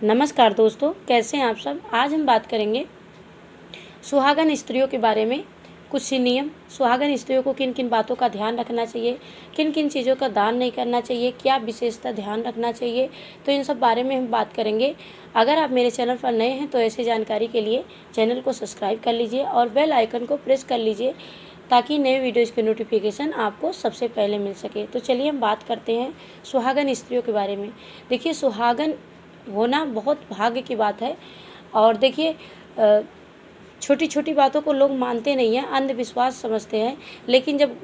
नमस्कार दोस्तों, कैसे हैं आप सब। आज हम बात करेंगे सुहागन स्त्रियों के बारे में। कुछ नियम, सुहागन स्त्रियों को किन किन बातों का ध्यान रखना चाहिए, किन किन चीज़ों का दान नहीं करना चाहिए, क्या विशेषता ध्यान रखना चाहिए, तो इन सब बारे में हम बात करेंगे। अगर आप मेरे चैनल पर नए हैं तो ऐसी जानकारी के लिए चैनल को सब्सक्राइब कर लीजिए और बेल आइकन को प्रेस कर लीजिए ताकि नए वीडियोज़ की नोटिफिकेशन आपको सबसे पहले मिल सके। तो चलिए हम बात करते हैं सुहागन स्त्रियों के बारे में। देखिए, सुहागन होना बहुत भाग्य की बात है। और देखिए, छोटी छोटी बातों को लोग मानते नहीं हैं, अंधविश्वास समझते हैं, लेकिन जब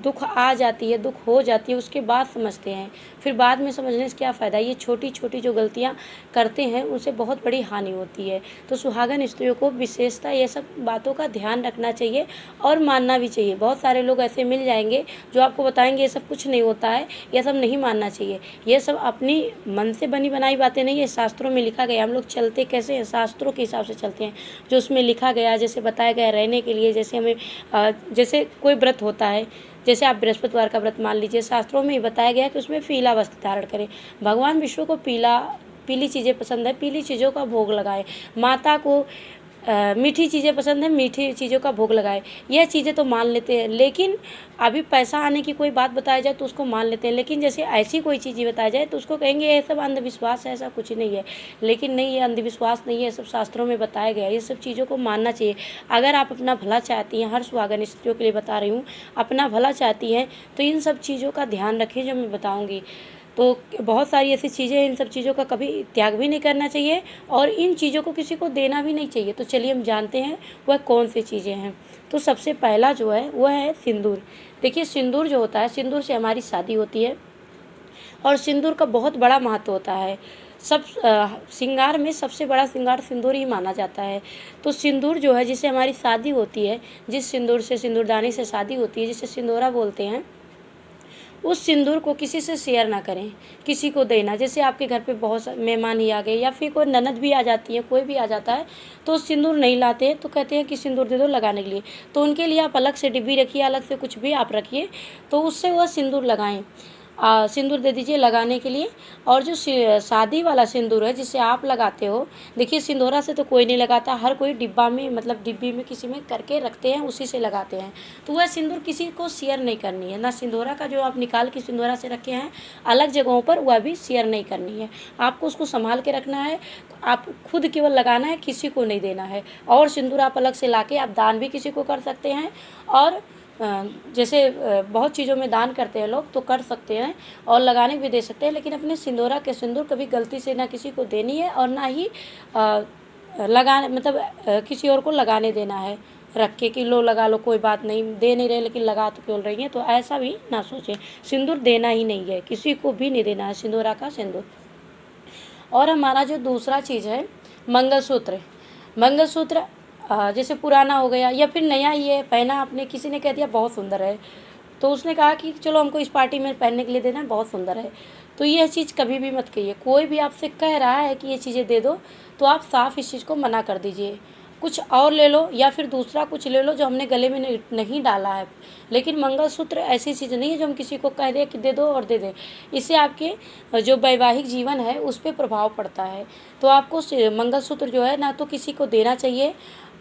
दुख आ जाती है, दुख हो जाती है, उसके बाद समझते हैं। फिर बाद में समझने से क्या फ़ायदा। ये छोटी छोटी जो गलतियां करते हैं उनसे बहुत बड़ी हानि होती है। तो सुहागन स्त्रियों को विशेषता ये सब बातों का ध्यान रखना चाहिए और मानना भी चाहिए। बहुत सारे लोग ऐसे मिल जाएंगे जो आपको बताएंगे ये सब कुछ नहीं होता है, ये सब नहीं मानना चाहिए। ये सब अपनी मन से बनी बनाई बातें नहीं है, शास्त्रों में लिखा गया। हम लोग चलते कैसे हैं, शास्त्रों के हिसाब से चलते हैं। जो उसमें लिखा गया, जैसे बताया गया रहने के लिए, जैसे हमें जैसे कोई व्रत होता है, जैसे आप बृहस्पतिवार का व्रत मान लीजिए, शास्त्रों में ही बताया गया कि उसमें पीला वस्त्र धारण करें। भगवान विष्णु को पीली चीज़ें पसंद है, पीली चीज़ों का भोग लगाए। माता को मीठी चीज़ें पसंद है, मीठी चीज़ों का भोग लगाए। यह चीज़ें तो मान लेते हैं, लेकिन अभी पैसा आने की कोई बात बताया जाए तो उसको मान लेते हैं। लेकिन जैसे ऐसी कोई चीज़ बताई जाए तो उसको कहेंगे ये सब अंधविश्वास है, ऐसा कुछ नहीं है। लेकिन नहीं, ये अंधविश्वास नहीं है, सब शास्त्रों में बताया गया है। ये सब चीज़ों को मानना चाहिए। अगर आप अपना भला चाहती हैं, हर सुहागन स्त्रियों के लिए बता रही हूँ, अपना भला चाहती हैं तो इन सब चीज़ों का ध्यान रखें जो मैं बताऊँगी। तो बहुत सारी ऐसी चीज़ें हैं, इन सब चीज़ों का कभी त्याग भी नहीं करना चाहिए और इन चीज़ों को किसी को देना भी नहीं चाहिए। तो चलिए हम जानते हैं वह कौन सी चीज़ें हैं। तो सबसे पहला जो है वह है सिंदूर। देखिए, सिंदूर जो होता है, सिंदूर से हमारी शादी होती है और सिंदूर का बहुत बड़ा महत्व होता है। सब श्रृंगार में सबसे बड़ा श्रृंगार सिंदूर ही माना जाता है। तो सिंदूर जो है, जिससे हमारी शादी होती है, जिस सिंदूर से, सिंदूरदानी से शादी होती है, जिसे सिंदूरा बोलते हैं, उस सिंदूर को किसी से शेयर ना करें, किसी को देना। जैसे आपके घर पे बहुत मेहमान ही आ गए या फिर कोई ननद भी आ जाती है, कोई भी आ जाता है तो सिंदूर नहीं लाते हैं, तो कहते हैं कि सिंदूर दे दो लगाने के लिए। तो उनके लिए आप अलग से डिब्बी रखिए, अलग से कुछ भी आप रखिए, तो उससे वह सिंदूर लगाएं। सिंदूर दे दीजिए लगाने के लिए। और जो शादी वाला सिंदूर है जिसे आप लगाते हो, देखिए सिंदूरा से तो कोई नहीं लगाता, हर कोई डिब्बा में, मतलब डिब्बी में किसी में करके रखते हैं, उसी से लगाते हैं। तो वह सिंदूर किसी को शेयर नहीं करनी है। ना सिंदूरा का जो आप निकाल के सिंदूरा से रखे हैं अलग जगहों पर, वह भी शेयर नहीं करनी है। आपको उसको संभाल के रखना है। आप खुद केवल लगाना है, किसी को नहीं देना है। और सिंदूर आप अलग से लाके आप दान भी किसी को कर सकते हैं। और जैसे बहुत चीज़ों में दान करते हैं लोग, तो कर सकते हैं और लगाने भी दे सकते हैं। लेकिन अपने सिंदूरा के सिंदूर कभी गलती से ना किसी को देनी है और ना ही लगाने, मतलब किसी और को लगाने देना है रख के कि लो लगा लो, कोई बात नहीं, दे नहीं रहे लेकिन लगा तो क्यों रही हैं। तो ऐसा भी ना सोचें। सिंदूर देना ही नहीं है, किसी को भी नहीं देना है सिंदूरा का सिंदूर। और हमारा जो दूसरा चीज़ है मंगलसूत्र। मंगलसूत्र जैसे पुराना हो गया या फिर नया ही है, पहना आपने, किसी ने कह दिया बहुत सुंदर है, तो उसने कहा कि चलो हमको इस पार्टी में पहनने के लिए देना है, बहुत सुंदर है। तो यह चीज़ कभी भी मत कहिए। कोई भी आपसे कह रहा है कि ये चीज़ें दे दो, तो आप साफ इस चीज़ को मना कर दीजिए। कुछ और ले लो या फिर दूसरा कुछ ले लो जो हमने गले में नहीं डाला है। लेकिन मंगलसूत्र ऐसी चीज़ नहीं है जो हम किसी को कह दें कि दे दो और दे दें। इससे आपके जो वैवाहिक जीवन है उस पर प्रभाव पड़ता है। तो आपको मंगलसूत्र जो है ना तो किसी को देना चाहिए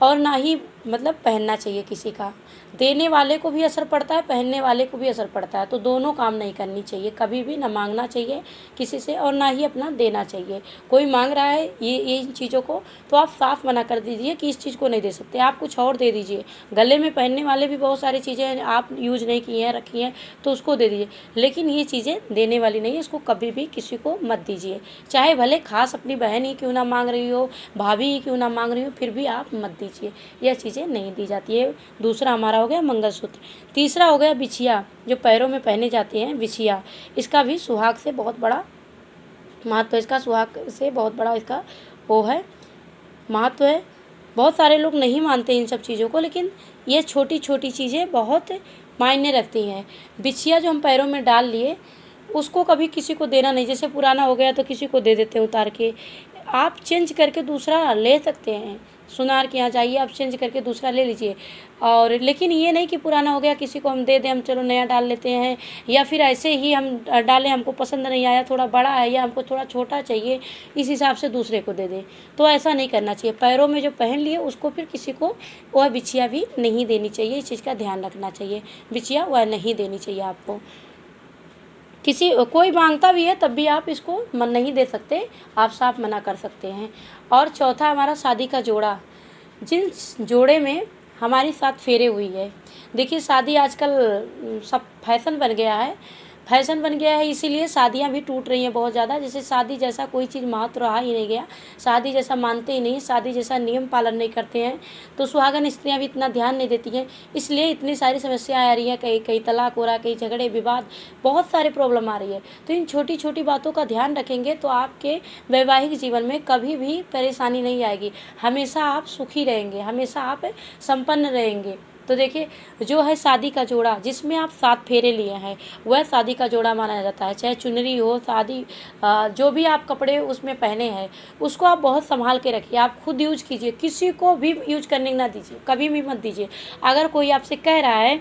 और ना ही मतलब पहनना चाहिए किसी का। देने वाले को भी असर पड़ता है, पहनने वाले को भी असर पड़ता है। तो दोनों काम नहीं करनी चाहिए, कभी भी ना मांगना चाहिए किसी से और ना ही अपना देना चाहिए। कोई मांग रहा है ये इन चीज़ों को, तो आप साफ मना कर दीजिए कि इस चीज़ को नहीं दे सकते, आप कुछ और दे दीजिए। गले में पहनने वाले भी बहुत सारी चीज़ें हैं आप यूज नहीं किए हैं, रखी हैं, तो उसको दे दीजिए। लेकिन ये चीज़ें देने वाली नहीं है, इसको कभी भी किसी को मत दीजिए। चाहे भले खास अपनी बहन ही क्यों ना मांग रही हो, भाभी ही क्यों ना मांग रही हो, फिर भी आप मत दीजिए। यह चीज़ें नहीं दी जाती है। दूसरा हमारा हो गया मंगलसूत्र। तीसरा हो गया बिछिया, जो पैरों में पहने जाते हैं, बिछिया। इसका भी सुहाग से बहुत बड़ा महत्व, इसका सुहाग से बहुत बड़ा इसका वो है, महत्व है। बहुत सारे लोग नहीं मानते इन सब चीज़ों को, लेकिन ये छोटी छोटी चीज़ें बहुत मायने रखती हैं। बिछिया जो हम पैरों में डाल लिए, उसको कभी किसी को देना नहीं। जैसे पुराना हो गया तो किसी को दे देते हैं उतार के, आप चेंज करके दूसरा ले सकते हैं। सुनार के यहाँ जाइए, आप चेंज करके दूसरा ले लीजिए। और लेकिन ये नहीं कि पुराना हो गया किसी को हम दे दें, हम चलो नया डाल लेते हैं, या फिर ऐसे ही हम डालें, हमको पसंद नहीं आया, थोड़ा बड़ा है या हमको थोड़ा छोटा चाहिए, इस हिसाब से दूसरे को दे दें। तो ऐसा नहीं करना चाहिए। पैरों में जो पहन लिए उसको फिर किसी को वह बिछिया भी नहीं देनी चाहिए। इस चीज़ का ध्यान रखना चाहिए। बिछिया वह नहीं देनी चाहिए आपको। कोई मांगता भी है तब भी आप इसको मन नहीं दे सकते, आप साफ मना कर सकते हैं। और चौथा हमारा शादी का जोड़ा। जिस जोड़े में हमारी 7 फेरे हुई है। देखिए शादी आजकल सब फैशन बन गया है, इसीलिए शादियां भी टूट रही हैं बहुत ज़्यादा। जैसे शादी जैसा कोई चीज़ महत्व रहा ही नहीं गया, शादी जैसा मानते ही नहीं, शादी जैसा नियम पालन नहीं करते हैं, तो सुहागन स्त्रियां भी इतना ध्यान नहीं देती हैं, इसलिए इतनी सारी समस्याएं आ रही हैं। कहीं तलाक हो रहा है, कहीं झगड़े विवाद, बहुत सारे प्रॉब्लम आ रही है। तो इन छोटी छोटी बातों का ध्यान रखेंगे तो आपके वैवाहिक जीवन में कभी भी परेशानी नहीं आएगी। हमेशा आप सुखी रहेंगे, हमेशा आप संपन्न रहेंगे। तो देखिए जो है शादी का जोड़ा, जिसमें आप 7 फेरे लिए हैं, वह शादी का जोड़ा माना जाता है। चाहे चुनरी हो, शादी जो भी आप कपड़े उसमें पहने हैं उसको आप बहुत संभाल के रखिए। आप खुद यूज कीजिए, किसी को भी यूज करने ना दीजिए, कभी भी मत दीजिए। अगर कोई आपसे कह रहा है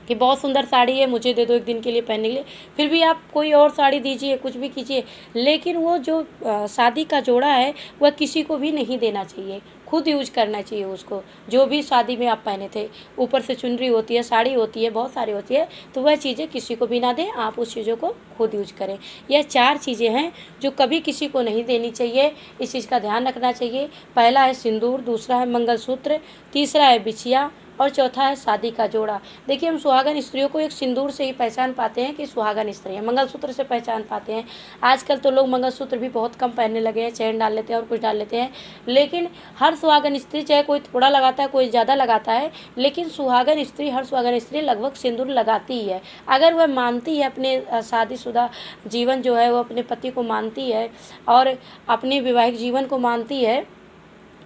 कि बहुत सुंदर साड़ी है, मुझे दे दो एक दिन के लिए पहनने के लिए, फिर भी आप कोई और साड़ी दीजिए, कुछ भी कीजिए, लेकिन वो जो शादी का जोड़ा है वह किसी को भी नहीं देना चाहिए, खुद यूज करना चाहिए उसको। जो भी शादी में आप पहने थे, ऊपर से चुनरी होती है, साड़ी होती है, बहुत सारी होती है, तो वह चीज़ें किसी को भी ना दें, आप उस चीज़ों को खुद यूज करें। यह 4 चीज़ें हैं जो कभी किसी को नहीं देनी चाहिए, इस चीज़ का ध्यान रखना चाहिए। पहला है सिंदूर, दूसरा है मंगलसूत्र, तीसरा है बिछिया और चौथा है शादी का जोड़ा। देखिए हम सुहागन स्त्रियों को एक सिंदूर से ही पहचान पाते हैं कि सुहागन स्त्री है, मंगलसूत्र से पहचान पाते हैं। आजकल तो लोग मंगलसूत्र भी बहुत कम पहनने लगे हैं, चैन डाल लेते हैं और कुछ डाल लेते हैं, लेकिन हर सुहागन स्त्री, चाहे कोई थोड़ा लगाता है कोई ज़्यादा लगाता है, लेकिन सुहागन स्त्री, हर सुहागन स्त्री लगभग सिंदूर लगाती ही है। अगर वह मानती है अपने शादीशुदा जीवन जो है, वो अपने पति को मानती है और अपने वैवाहिक जीवन को मानती है,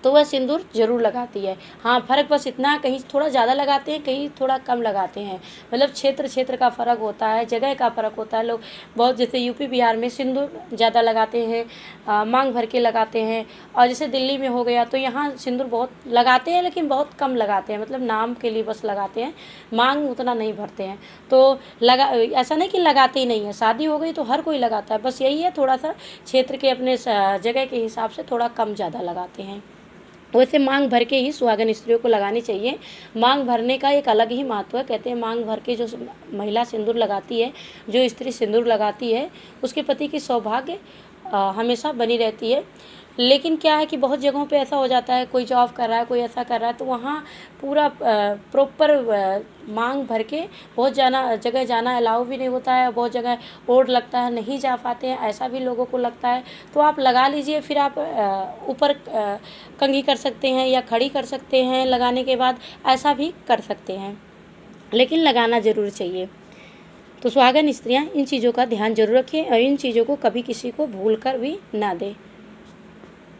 तो वह सिंदूर ज़रूर लगाती है। हाँ, फ़र्क बस इतना, कहीं थोड़ा ज़्यादा लगाते हैं, कहीं थोड़ा कम लगाते हैं, मतलब क्षेत्र का फ़र्क होता है, जगह का फ़र्क होता है। लोग बहुत, जैसे यूपी बिहार में सिंदूर ज़्यादा लगाते हैं, मांग भर के लगाते हैं, और जैसे दिल्ली में हो गया तो यहाँ सिंदूर बहुत लगाते हैं, लेकिन बहुत कम लगाते हैं, मतलब नाम के लिए बस लगाते हैं, मांग उतना नहीं भरते हैं। तो ऐसा नहीं कि लगाते ही नहीं है, शादी हो गई तो हर कोई लगाता है, बस यही है थोड़ा सा क्षेत्र के, अपने जगह के हिसाब से थोड़ा कम ज़्यादा लगाते हैं। वैसे मांग भर के ही सुहागन स्त्रियों को लगानी चाहिए। मांग भरने का एक अलग ही महत्व है। कहते हैं मांग भर के जो महिला सिंदूर लगाती है, जो स्त्री सिंदूर लगाती है, उसके पति की सौभाग्य हमेशा बनी रहती है। लेकिन क्या है कि बहुत जगहों पे ऐसा हो जाता है, कोई जॉब कर रहा है, कोई ऐसा कर रहा है, तो वहाँ पूरा प्रॉपर मांग भर के बहुत जगह जाना अलाउ भी नहीं होता है, बहुत जगह ओड लगता है, नहीं जा पाते हैं, ऐसा भी लोगों को लगता है। तो आप लगा लीजिए, फिर आप ऊपर कंघी कर सकते हैं या खड़ी कर सकते हैं, लगाने के बाद ऐसा भी कर सकते हैं, लेकिन लगाना ज़रूर चाहिए। तो सुहागन स्त्रियाँ इन चीज़ों का ध्यान जरूर रखें और इन चीज़ों को कभी किसी को भूल कर भी ना दें।